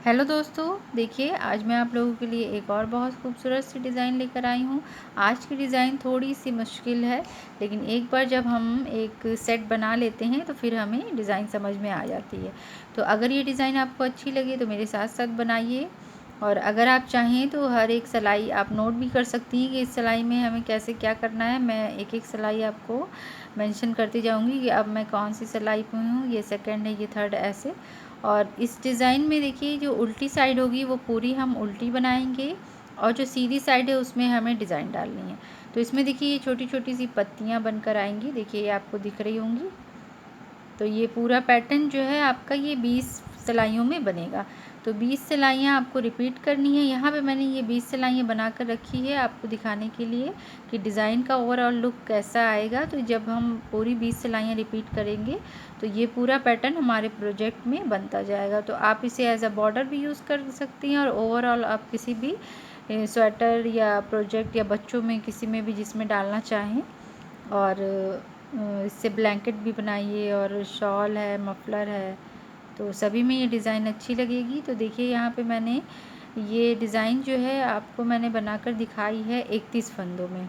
Hello दोस्तों, देखिए आज मैं आप लोगों के लिए एक और बहुत खूबसूरत सी डिज़ाइन लेकर आई हूँ। आज की डिज़ाइन थोड़ी सी मुश्किल है, लेकिन एक बार जब हम एक सेट बना लेते हैं तो फिर हमें डिज़ाइन समझ में आ जाती है। तो अगर ये डिज़ाइन आपको अच्छी लगे तो मेरे साथ साथ बनाइए, और अगर आप चाहें तो हर एक सिलाई आप नोट भी कर सकती हैं कि इस सिलाई में हमें कैसे क्या करना है। मैं एक एक सिलाई आपको मेंशन करती जाऊँगी कि अब मैं कौन सी सिलाई पे हूँ, ये सेकंड है, ये थर्ड, ऐसे। और इस डिज़ाइन में देखिए जो उल्टी साइड होगी वो पूरी हम उल्टी बनाएंगे, और जो सीधी साइड है उसमें हमें डिज़ाइन डालनी है। तो इसमें देखिए ये छोटी छोटी सी पत्तियां बनकर आएंगी, देखिए ये आपको दिख रही होंगी। तो ये पूरा पैटर्न जो है आपका ये 20 सिलाइयों में बनेगा। तो 20 सिलाइयाँ आपको रिपीट करनी है। यहाँ पे मैंने ये 20 सिलाइयाँ बनाकर रखी है आपको दिखाने के लिए कि डिज़ाइन का ओवरऑल लुक कैसा आएगा। तो जब हम पूरी 20 सिलाइयाँ रिपीट करेंगे तो ये पूरा पैटर्न हमारे प्रोजेक्ट में बनता जाएगा। तो आप इसे एज अ बॉर्डर भी यूज़ कर सकती हैं, और ओवरऑल आप किसी भी स्वेटर या प्रोजेक्ट या बच्चों में किसी में भी जिसमें डालना चाहें। और इससे ब्लैंकेट भी बनाइए, और शॉल है, मफलर है, तो सभी में ये डिज़ाइन अच्छी लगेगी। तो देखिए यहाँ पे मैंने ये डिज़ाइन जो है आपको मैंने बनाकर दिखाई है 31 फंदों में।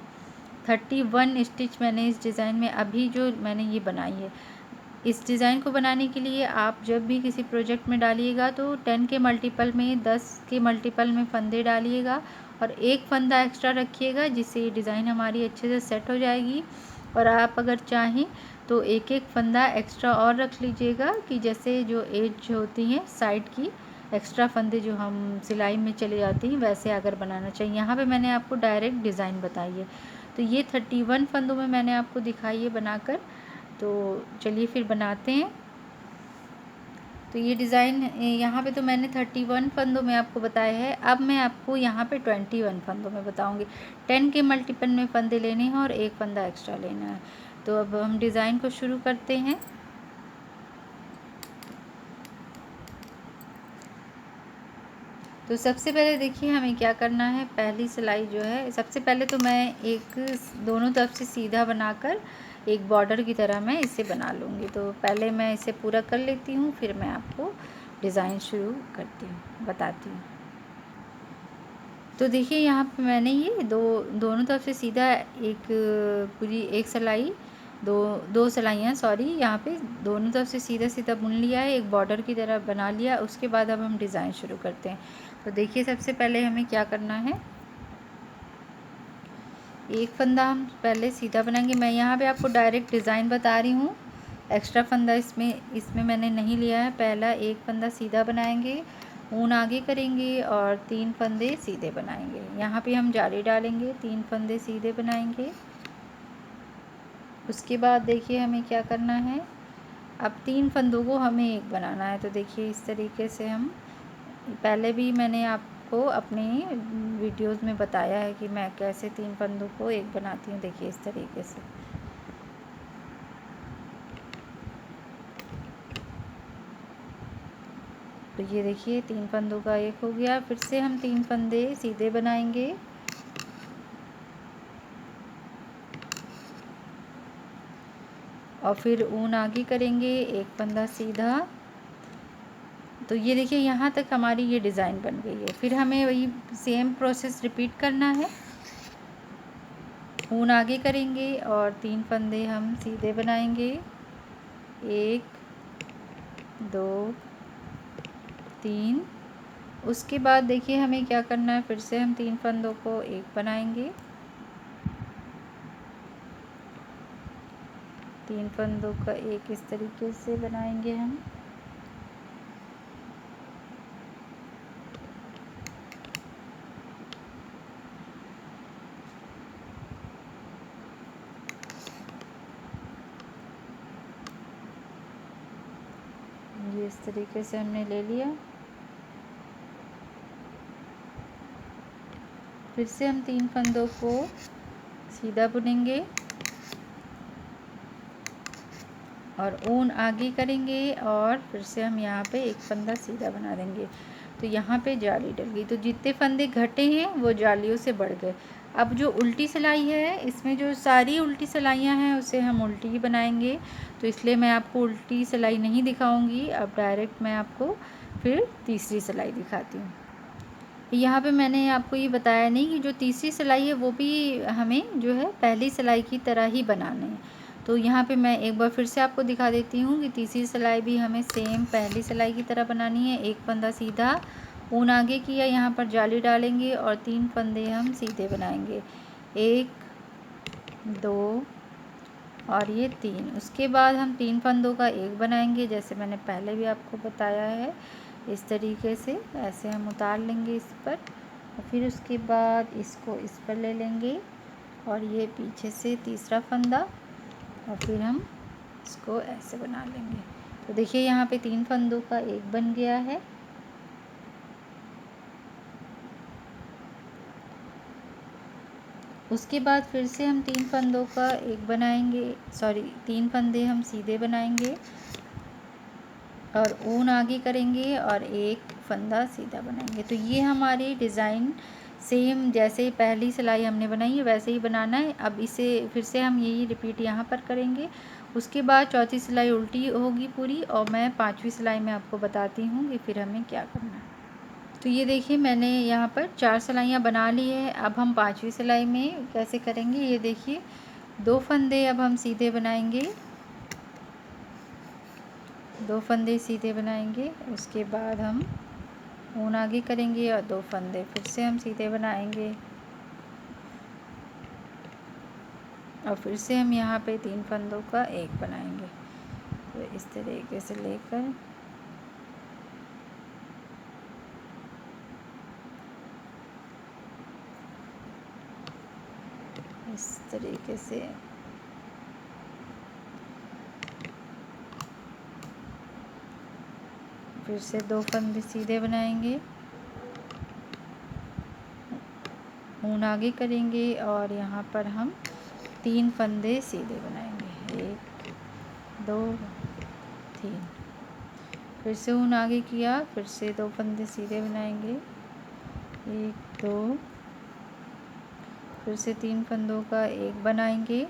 31 स्टिच मैंने इस डिज़ाइन में अभी जो मैंने ये बनाई है। इस डिज़ाइन को बनाने के लिए आप जब भी किसी प्रोजेक्ट में डालिएगा तो 10 के मल्टीपल में, 10 के मल्टीपल में फंदे डालिएगा, और एक फंदा एक्स्ट्रा रखिएगा, जिससे ये डिज़ाइन हमारी अच्छे से सेट हो जाएगी। और आप अगर चाहें तो एक एक फंदा एक्स्ट्रा और रख लीजिएगा, कि जैसे जो एज होती हैं साइड की एक्स्ट्रा फंदे जो हम सिलाई में चले जाती हैं वैसे अगर बनाना चाहिए। यहाँ पे मैंने आपको डायरेक्ट डिज़ाइन बताई है। तो ये 31 फंदों में मैंने आपको दिखाई है बनाकर। तो चलिए फिर बनाते हैं। तो ये डिज़ाइन यहाँ पे तो मैंने 31 फंदों में आपको बताया है। अब मैं आपको यहाँ पे 21 फंदों में बताऊँगी। 10 के मल्टीपल में फंदे लेने हैं और एक फंदा एक्स्ट्रा लेना है। तो अब हम डिज़ाइन को शुरू करते हैं। तो सबसे पहले देखिए हमें क्या करना है। पहली सिलाई जो है, सबसे पहले तो मैं एक दोनों तरफ से सीधा बनाकर एक बॉर्डर की तरह मैं इसे बना लूँगी। तो पहले मैं इसे पूरा कर लेती हूँ, फिर मैं आपको डिज़ाइन शुरू करती हूँ, बताती हूँ। तो देखिए यहाँ पे मैंने ये दोनों तरफ से सीधा एक पूरी एक सिलाई, दो सिलाइयाँ, सॉरी, यहाँ पे दोनों तरफ से सीधा सीधा बुन लिया है, एक बॉर्डर की तरह बना लिया। उसके बाद अब हम डिज़ाइन शुरू करते हैं। तो देखिए सबसे पहले हमें क्या करना है, एक फंदा हम पहले सीधा बनाएंगे। मैं यहाँ पे आपको डायरेक्ट डिज़ाइन बता रही हूँ, एक्स्ट्रा फंदा इसमें मैंने नहीं लिया है। पहला एक फंदा सीधा बनाएंगे, ऊन आगे करेंगे और 3 फंदे सीधे बनाएंगे। यहाँ पे हम जाली डालेंगे, 3 फंदे सीधे बनाएंगे। उसके बाद देखिए हमें क्या करना है, अब 3 फंदों को हमें एक बनाना है। तो देखिए इस तरीके से हम, पहले भी मैंने आपको अपने वीडियोस में बताया है कि मैं कैसे 3 फंदों को एक बनाती हूँ। देखिए इस तरीके से। तो ये देखिए 3 फंदों का एक हो गया। फिर से हम 3 फंदे सीधे बनाएंगे, और फिर ऊन आगे करेंगे, एक फंदा सीधा। तो ये देखिए यहाँ तक हमारी ये डिज़ाइन बन गई है। फिर हमें वही सेम प्रोसेस रिपीट करना है। ऊन आगे करेंगे और 3 फंदे हम सीधे बनाएंगे, 1 2 3। उसके बाद देखिए हमें क्या करना है, फिर से हम 3 फंदों को एक बनाएंगे, 3 फंदों का एक इस तरीके से बनाएंगे हम। ये इस तरीके से हमने ले लिया। फिर से हम 3 फंदों को सीधा बुनेंगे और ऊन आगे करेंगे, और फिर से हम यहाँ पे एक फंदा सीधा बना देंगे। तो यहाँ पे जाली डल गई। तो जितने फंदे घटे हैं वो जालियों से बढ़ गए। अब जो उल्टी सिलाई है, इसमें जो सारी उल्टी सिलाइयाँ हैं उसे हम उल्टी ही बनाएंगे। तो इसलिए मैं आपको उल्टी सिलाई नहीं दिखाऊंगी, अब डायरेक्ट मैं आपको फिर तीसरी सिलाई दिखाती हूँ। यहाँ पे मैंने आपको ये बताया नहीं कि जो तीसरी सिलाई है वो भी हमें जो है पहली सिलाई की तरह ही बनाना है। तो यहाँ पे मैं एक बार फिर से आपको दिखा देती हूँ कि तीसरी सिलाई भी हमें सेम पहली सिलाई की तरह बनानी है। एक फंदा सीधा, ऊन आगे किया, यहाँ पर जाली डालेंगे और 3 फंदे हम सीधे बनाएंगे, 1 2 और ये 3। उसके बाद हम 3 फंदों का एक बनाएंगे, जैसे मैंने पहले भी आपको बताया है। इस तरीके से ऐसे हम उतार लेंगे इस पर, और फिर उसके बाद इसको इस पर ले लेंगे और ये पीछे से तीसरा फंदा, और फिर हम इसको ऐसे बना लेंगे। तो देखिए यहाँ पे 3 फंदों का एक बन गया है। उसके बाद फिर से हम 3 फंदों का एक बनाएंगे, 3 फंदे हम सीधे बनाएंगे और ऊन आगे करेंगे और एक फंदा सीधा बनाएंगे। तो ये हमारी डिज़ाइन सेम जैसे पहली सिलाई हमने बनाई है वैसे ही बनाना है। अब इसे फिर से हम यही रिपीट यहाँ पर करेंगे। उसके बाद चौथी सिलाई उल्टी होगी पूरी, और मैं 5वीं सिलाई में आपको बताती हूँ कि फिर हमें क्या करना है। तो ये देखिए मैंने यहाँ पर 4 सिलाइयाँ बना ली है। अब हम 5वीं सिलाई में कैसे करेंगे, ये देखिए 2 फंदे अब हम सीधे बनाएंगे, 2 फंदे सीधे बनाएंगे। उसके बाद हम ऊन आगे करेंगे और 2 फंदे फिर से हम सीधे बनाएंगे, और फिर से हम यहाँ पे 3 फंदों का एक बनाएंगे। तो इस तरीके से लेकर इस तरीके से फिर से 2 फंदे सीधे बनाएंगे, ऊन आगे करेंगे और यहाँ पर हम 3 फंदे सीधे बनाएंगे, 1 2 3। फिर से ऊन आगे किया, फिर से 2 फंदे सीधे बनाएंगे, 1 2, फिर से 3 फंदों का एक बनाएंगे,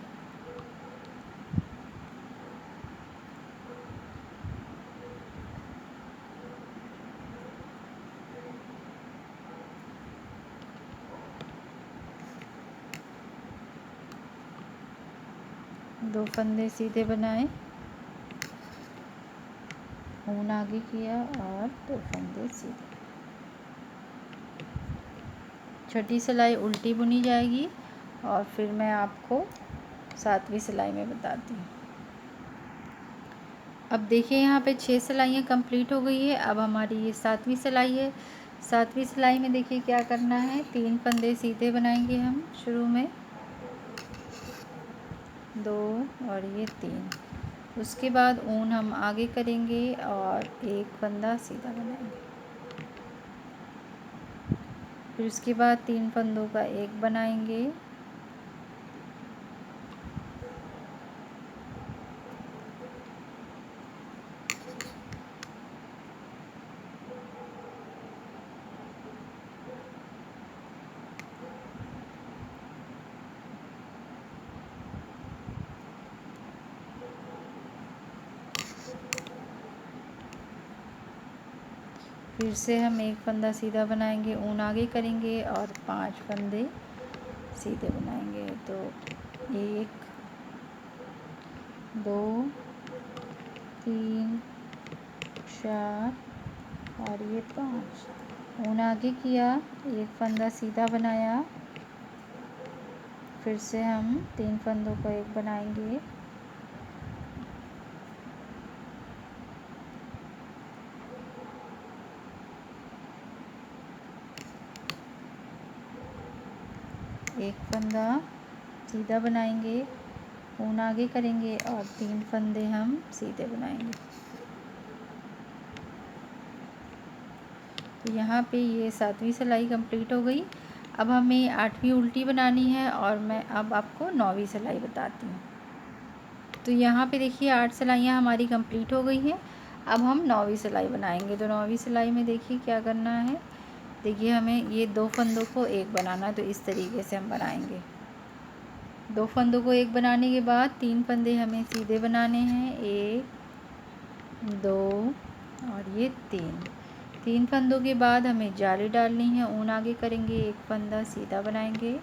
दो फंदे सीधे बनाए, ऊन आगे किया और 2 फंदे सीधे। छठी सिलाई उल्टी बुनी जाएगी और फिर मैं आपको 7वीं सिलाई में बताती हूँ। अब देखिए यहाँ पे 6 सिलाइयाँ कंप्लीट हो गई है। अब हमारी ये 7वीं सिलाई है। 7वीं सिलाई में देखिए क्या करना है, 3 फंदे सीधे बनाएंगे हम शुरू में, 2 और ये 3। उसके बाद ऊन हम आगे करेंगे और एक फंदा सीधा बनाएंगे, फिर उसके बाद 3 फंदों का एक बनाएंगे, फिर से हम एक फंदा सीधा बनाएंगे, ऊन आगे करेंगे और 5 फंदे सीधे बनाएंगे। तो 1 2 3 4 और ये 5। ऊन आगे किया, एक फंदा सीधा बनाया, फिर से हम 3 फंदों का एक बनाएंगे, एक फंदा सीधा बनाएंगे, ऊन आगे करेंगे और 3 फंदे हम सीधे बनाएंगे। तो यहाँ पे ये 7वीं सिलाई कंप्लीट हो गई। अब हमें 8वीं उल्टी बनानी है और मैं अब आपको 9वीं सिलाई बताती हूँ। तो यहाँ पे देखिए 8 सिलाइयाँ हमारी कंप्लीट हो गई हैं। अब हम 9वीं सिलाई बनाएंगे। तो 9वीं सिलाई में देखिए क्या करना है, देखिए हमें ये 2 फंदों को एक बनाना है। तो इस तरीके से हम बनाएंगे। 2 फंदों को एक बनाने के बाद 3 फंदे हमें सीधे बनाने हैं, 1 2 और ये 3। 3 फंदों के बाद हमें जाली डालनी है। ऊन आगे करेंगे, एक फंदा सीधा बनाएंगे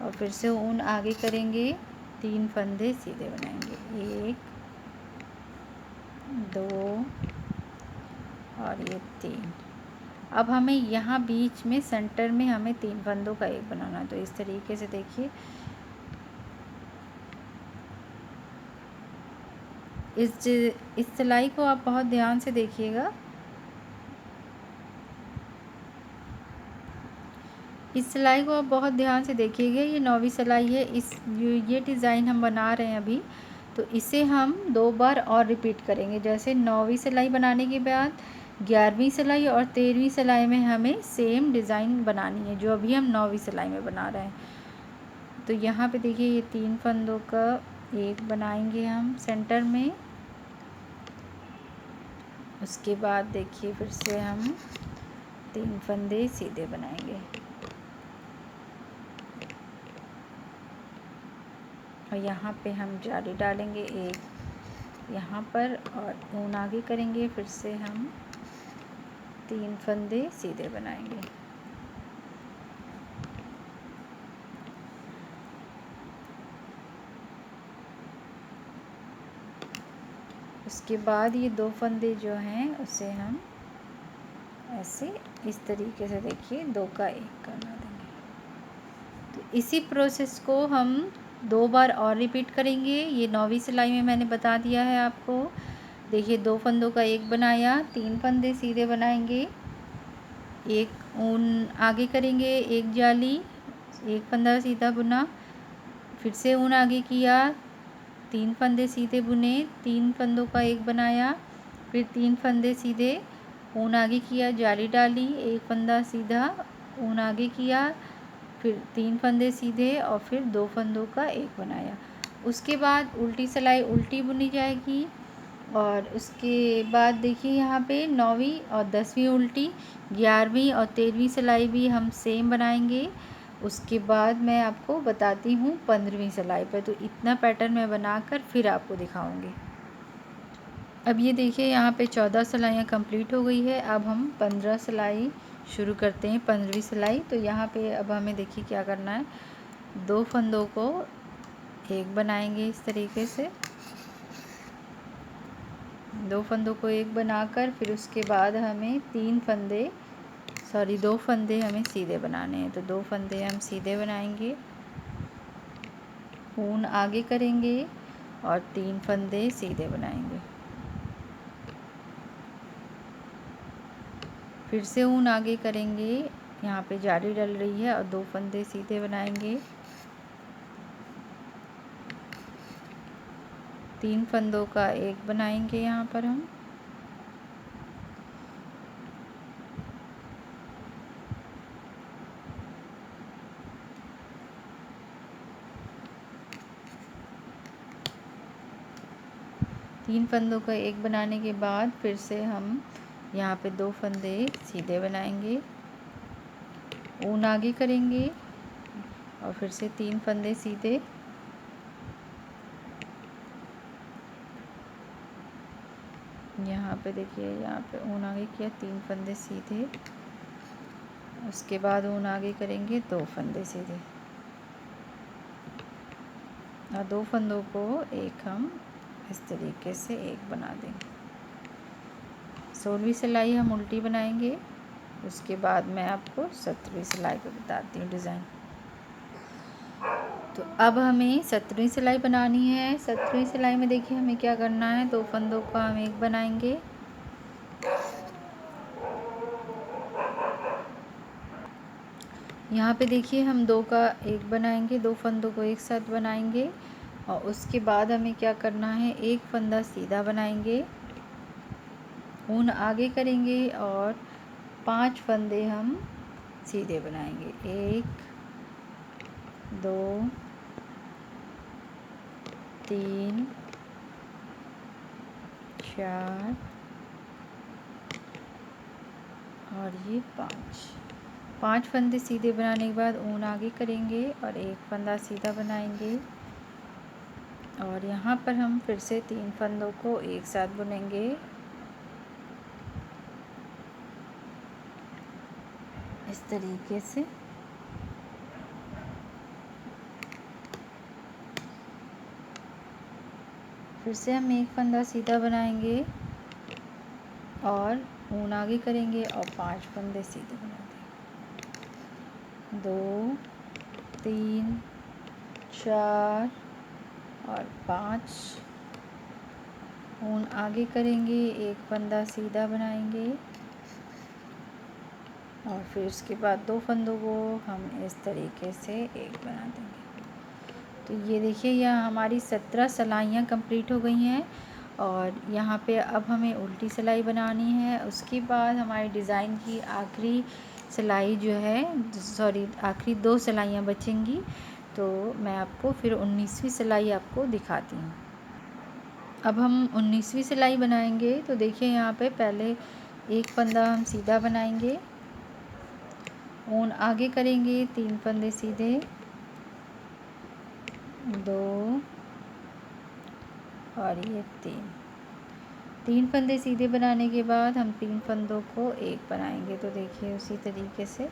और फिर से ऊन आगे करेंगे, 3 फंदे सीधे बनाएंगे, 1 2 और ये 3। अब हमें यहाँ बीच में सेंटर में हमें 3 फंदों का एक बनाना है। तो इस तरीके से देखिए, इस सिलाई को आप बहुत ध्यान से देखिएगा। इस सिलाई को आप बहुत ध्यान से देखिएगा। ये 9वीं सिलाई है। ये डिज़ाइन हम बना रहे हैं अभी, तो इसे हम 2 बार और रिपीट करेंगे। जैसे 9वीं सिलाई बनाने के बाद 11वीं सिलाई और 13वीं सिलाई में हमें सेम डिज़ाइन बनानी है, जो अभी हम 9वीं सिलाई में बना रहे हैं। तो यहाँ पे देखिए, ये 3 फंदों का एक बनाएंगे हम सेंटर में। उसके बाद देखिए, फिर से हम 3 फंदे सीधे बनाएंगे और यहाँ पे हम जाली डालेंगे, एक यहाँ पर, और ऊन आगे करेंगे। फिर से हम 3 फंदे सीधे बनाएंगे। उसके बाद ये 2 फंदे जो हैं उसे हम ऐसे इस तरीके से देखिए 2 का 1 करना देंगे। तो इसी प्रोसेस को हम 2 बार और रिपीट करेंगे। ये 9वीं सिलाई में मैंने बता दिया है आपको। देखिए, 2 फंदों का 1 बनाया, 3 फंदे सीधे बनाएंगे, एक ऊन आगे करेंगे, एक जाली, एक फंदा सीधा बुना, फिर से ऊन आगे किया, 3 फंदे सीधे बुने, 3 फंदों का 1 बनाया, फिर 3 फंदे सीधे, ऊन आगे किया, जाली डाली, एक फंदा सीधा, ऊन आगे किया, फिर 3 फंदे सीधे और फिर 2 फंदों का 1 बनाया। उसके बाद उल्टी सिलाई उल्टी बुनी जाएगी। और उसके बाद देखिए, यहाँ पे 9वीं और 10वीं उल्टी, 11वीं और 13वीं सिलाई भी हम सेम बनाएंगे। उसके बाद मैं आपको बताती हूँ 15वीं सिलाई पर। तो इतना पैटर्न मैं बनाकर फिर आपको दिखाऊंगी। अब ये देखिए, यहाँ पे 14 सिलाइयाँ कंप्लीट हो गई है। अब हम 15 सिलाई शुरू करते हैं, 15वीं सिलाई। तो यहाँ पे अब हमें देखिए क्या करना है, 2 फंदों को 1 बनाएंगे इस तरीके से, 2 फंदों को 1 बनाकर फिर उसके बाद हमें 2 फंदे हमें सीधे बनाने हैं। तो 2 फंदे हम सीधे बनाएंगे, ऊन आगे करेंगे और 3 फंदे सीधे बनाएंगे, फिर से ऊन आगे करेंगे, यहाँ पे जाली डल रही है, और 2 फंदे सीधे बनाएंगे, 3 फंदों का 1 बनाएंगे यहाँ पर हम, तीन फंदों का 1 बनाने के बाद फिर से हम यहाँ पे 2 फंदे सीधे बनाएंगे, ऊन आगे करेंगे और फिर से 3 फंदे सीधे, यहाँ पे देखिए, यहाँ पे ऊन आगे किया, 3 फंदे सीधे, उसके बाद ऊन आगे करेंगे, 2 फंदे सीधे और 2 फंदों को 1 हम इस तरीके से 1 बना देंगे। 16वीं सिलाई हम उल्टी बनाएंगे। उसके बाद मैं आपको 17वीं सिलाई को बताती हूँ डिज़ाइन। तो अब हमें 17वीं सिलाई बनानी है। 17वीं सिलाई में देखिए हमें क्या करना है, 2 फंदों का हम 1 बनाएंगे, यहाँ पे देखिए हम 2 का 1 बनाएंगे, 2 फंदों को एक साथ बनाएंगे और उसके बाद हमें क्या करना है, 1 फंदा सीधा बनाएंगे, ऊन आगे करेंगे और 5 फंदे हम सीधे बनाएंगे, 1 2 3 4 और ये 5 फंदे सीधे बनाने के बाद ऊन आगे करेंगे और 1 फंदा सीधा बनाएंगे और यहाँ पर हम फिर से 3 फंदों को एक साथ बुनेंगे, इस तरीके से। फिर से हम एक फंदा सीधा बनाएंगे और ऊन आगे करेंगे और 5 फंदे सीधे बना देंगे। 2 3 4 और 5 ऊन आगे करेंगे, एक फंदा सीधा बनाएंगे और फिर उसके बाद 2 फंदों को हम इस तरीके से एक बना देंगे। तो ये देखिए यहाँ हमारी 17 सिलाइयाँ कंप्लीट हो गई हैं और यहाँ पे अब हमें उल्टी सिलाई बनानी है। उसके बाद हमारे डिज़ाइन की आखिरी सिलाई जो है, सॉरी, आखिरी 2 सिलाइयाँ बचेंगी। तो मैं आपको फिर 19वीं सिलाई आपको दिखाती हूँ। अब हम 19वीं सिलाई बनाएंगे। तो देखिए यहाँ पे पहले एक फंदा हम सीधा बनाएंगे, ऊन आगे करेंगे, 3 फंदे सीधे, 2 और ये 3 फंदे सीधे बनाने के बाद हम 3 फंदों को एक बनाएंगे। तो देखिए उसी तरीके से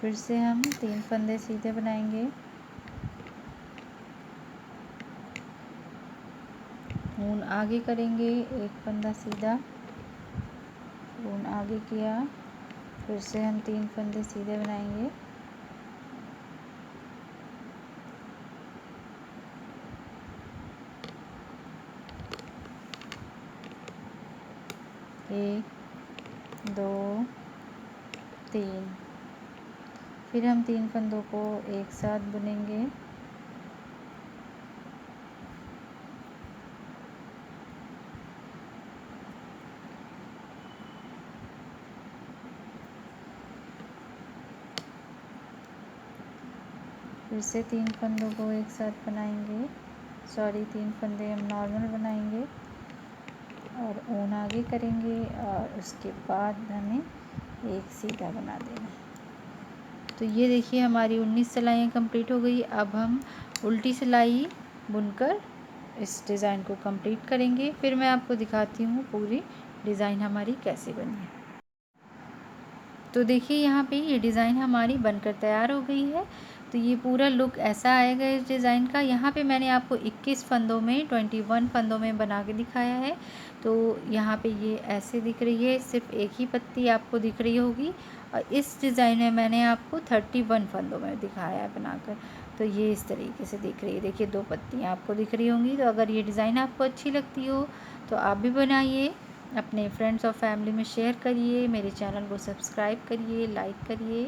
फिर से हम 3 फंदे सीधे बनाएंगे, ऊन आगे करेंगे, एक फंदा सीधा, ऊन आगे किया, फिर से हम 3 फंदे सीधे बनाएंगे, एक 2 3, फिर हम 3 फंदों को एक साथ बुनेंगे, फिर से 3 फंदों को एक साथ बनाएंगे, सॉरी 3 फंदे हम नॉर्मल बनाएंगे और ऊन आगे करेंगे और उसके बाद हमें एक सीधा बना देना है। तो ये देखिए हमारी 19 सिलाइयाँ कंप्लीट हो गई। अब हम उल्टी सिलाई बुनकर इस डिज़ाइन को कंप्लीट करेंगे। फिर मैं आपको दिखाती हूँ पूरी डिज़ाइन हमारी कैसे बनी है। तो देखिए यहाँ पे ये डिज़ाइन हमारी बनकर तैयार हो गई है। तो ये पूरा लुक ऐसा आएगा इस डिज़ाइन का। यहाँ पे मैंने आपको 21 फंदों में 21 फंदों में बना के दिखाया है। तो यहाँ पे ये ऐसे दिख रही है, सिर्फ एक ही पत्ती आपको दिख रही होगी और इस डिज़ाइन में मैंने आपको 31 फंदों में दिखाया है बनाकर। तो ये इस तरीके से दिख रही है, देखिए 2 पत्तियाँ आपको दिख रही होंगी। तो अगर ये डिज़ाइन आपको अच्छी लगती हो तो आप भी बनाइए, अपने फ्रेंड्स और फैमिली में शेयर करिए, मेरे चैनल को सब्सक्राइब करिए, लाइक करिए।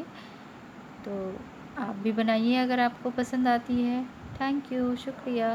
तो आप भी बनाइए अगर आपको पसंद आती है। थैंक यू, शुक्रिया।